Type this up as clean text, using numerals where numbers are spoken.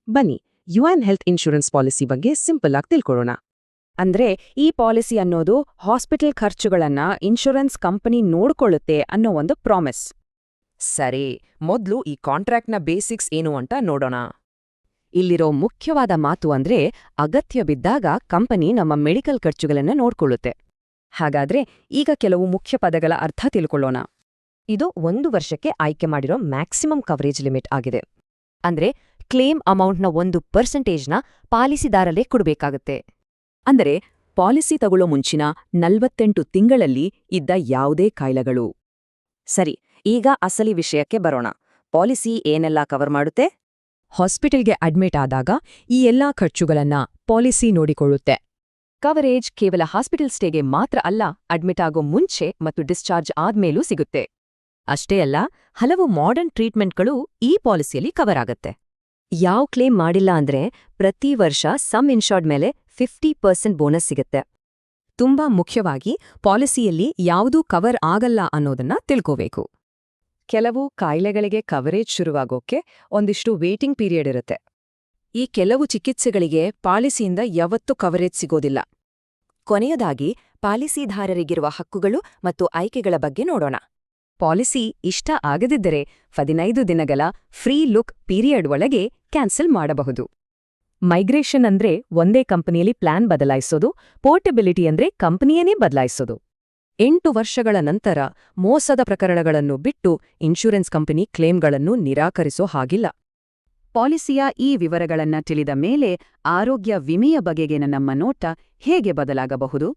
ಬನ್ನಿ UN health insurance policy ಬಗ್ಗೆ simple ಆಗಿ ತಿಳ್ಕೊಳ್ಳೋಣ. ಅಂದ್ರೆ ಈ ಪಾಲಿಸಿ ಅನ್ನೋದು ಹಾಸ್ಪಿಟಲ್ ಖರ್ಚುಗಳನ್ನ ಇನ್ಶೂರೆನ್ಸ್ ಕಂಪನಿ ನೋಡ್ಕೊಳ್ಳುತ್ತೆ ಅನ್ನೋ ಒಂದು ಪ್ರಾಮಿಸ್. ಸರಿ, ಮೊದ್ಲು ಈ ಕಾಂಟ್ರಾಕ್ಟ್ನ ಬೇಸಿಕ್ಸ್ ಏನು ಅಂತ ನೋಡೋಣ. ಇಲ್ಲಿರೋ ಮುಖ್ಯವಾದ ಮಾತು ಅಂದ್ರೆ ಅಗತ್ಯ ಬಿದ್ದಾಗ ಕಂಪನಿ ನಮ್ಮ ಮೆಡಿಕಲ್ ಖರ್ಚುಗಳನ್ನ ನೋಡ್ಕೊಳ್ಳುತ್ತೆ. ಹಾಗಾದ್ರೆ ಈಗ ಕೆಲವು ಮುಖ್ಯ ಪದಗಳ ಅರ್ಥ ತಿಳ್ಕೊಳ್ಳೋಣ. ಇದು 1 ವರ್ಷಕ್ಕೆ ಆಯ್ಕೆ ಮಾಡಿರೋ ಮ್ಯಾಕ್ಸಿಮಮ್ ಕವರೇಜ್ ಲಿಮಿಟ್ ಆಗಿದೆ. ಅಂದ್ರೆ ಕ್ಲೇಮ್ ಅಮೌಂಟ್ನ 1%ನ ಪಾಲಿಸಿದಾರರೇ ಕೊಡಬೇಕಾಗತ್ತೆ. ಅಂದರೆ ಪಾಲಿಸಿ ತಗೊಳ್ಳೋ ಮುಂಚಿನ 48 ತಿಂಗಳಲ್ಲಿ ಇದ್ದ ಯಾವುದೇ ಕಾಯಿಲೆಗಳು. ಸರಿ, ಈಗ ಅಸಲಿ ವಿಷಯಕ್ಕೆ ಬರೋಣ. ಪಾಲಿಸಿ ಏನೆಲ್ಲ ಕವರ್ ಮಾಡುತ್ತೆ? ಹಾಸ್ಪಿಟಲ್ಗೆ ಅಡ್ಮಿಟ್ ಆದಾಗ ಈ ಎಲ್ಲಾ ಖರ್ಚುಗಳನ್ನ ಪಾಲಿಸಿ ನೋಡಿಕೊಳ್ಳುತ್ತೆ. ಕವರೇಜ್ ಕೇವಲ ಹಾಸ್ಪಿಟಲ್ ಸ್ಟೇಗೆ ಮಾತ್ರ ಅಲ್ಲ, ಅಡ್ಮಿಟ್ ಆಗೋ ಮುಂಚೆ ಮತ್ತು ಡಿಸ್ಚಾರ್ಜ್ ಆದ್ಮೇಲೂ ಸಿಗುತ್ತೆ. ಅಷ್ಟೇ ಅಲ್ಲ, ಹಲವು ಮಾಡರ್ನ್ ಟ್ರೀಟ್ಮೆಂಟ್ಗಳು ಈ ಪಾಲಿಸಿಯಲ್ಲಿ ಕವರ್ ಆಗತ್ತೆ. ಯಾವ್ ಕ್ಲೇಮ್ ಮಾಡಿಲ್ಲ ಅಂದ್ರೆ ಪ್ರತಿ ವರ್ಷ ಸಮ್ ಇನ್ಶಾರ್ಡ್ ಮೇಲೆ 50% ಬೋನಸ್ ಸಿಗುತ್ತೆ. ತುಂಬಾ ಮುಖ್ಯವಾಗಿ ಪಾಲಿಸಿಯಲ್ಲಿ ಯಾವುದೂ ಕವರ್ ಆಗಲ್ಲ ಅನ್ನೋದನ್ನ ತಿಳ್ಕೋಬೇಕು. ಕೆಲವು ಕಾಯಿಲೆಗಳಿಗೆ ಕವರೇಜ್ ಶುರುವಾಗೋಕೆ ಒಂದಿಷ್ಟು ವೇಟಿಂಗ್ ಪೀರಿಯಡ್ ಇರುತ್ತೆ. ಈ ಕೆಲವು ಚಿಕಿತ್ಸೆಗಳಿಗೆ ಪಾಲಿಸಿಯಿಂದ ಯಾವತ್ತೂ ಕವರೇಜ್ ಸಿಗೋದಿಲ್ಲ. ಕೊನೆಯದಾಗಿ ಪಾಲಿಸಿದಾರರಿಗಿರುವ ಹಕ್ಕುಗಳು ಮತ್ತು ಆಯ್ಕೆಗಳ ಬಗ್ಗೆ ನೋಡೋಣ. ಪಾಲಿಸಿ ಇಷ್ಟ ಆಗದಿದ್ದರೆ 15 ದಿನಗಳ ಫ್ರೀ ಲುಕ್ ಪೀರಿಯಡ್ ಒಳಗೆ ಕ್ಯಾನ್ಸಲ್ ಮಾಡಬಹುದು. ಮೈಗ್ರೇಷನ್ ಅಂದ್ರೆ ಒಂದೇ ಕಂಪನಿಯಲ್ಲಿ ಪ್ಲಾನ್ ಬದಲಾಯಿಸೋದು, ಪೋರ್ಟಬಿಲಿಟಿ ಅಂದ್ರೆ ಕಂಪನಿಯನ್ನೇ ಬದಲಾಯಿಸೋದು. 8 ವರ್ಷಗಳ ನಂತರ ಮೋಸದ ಪ್ರಕರಣಗಳನ್ನು ಬಿಟ್ಟು ಇನ್ಶೂರೆನ್ಸ್ ಕಂಪನಿ ಕ್ಲೇಮ್ಗಳನ್ನು ನಿರಾಕರಿಸೋ ಹಾಗಿಲ್ಲ. ಪಾಲಿಸಿಯ ಈ ವಿವರಗಳನ್ನ ತಿಳಿದ ಮೇಲೆ ಆರೋಗ್ಯ ವಿಮೆಯ ಬಗೆಗಿನ ನಮ್ಮ ನೋಟ ಹೇಗೆ ಬದಲಾಗಬಹುದು?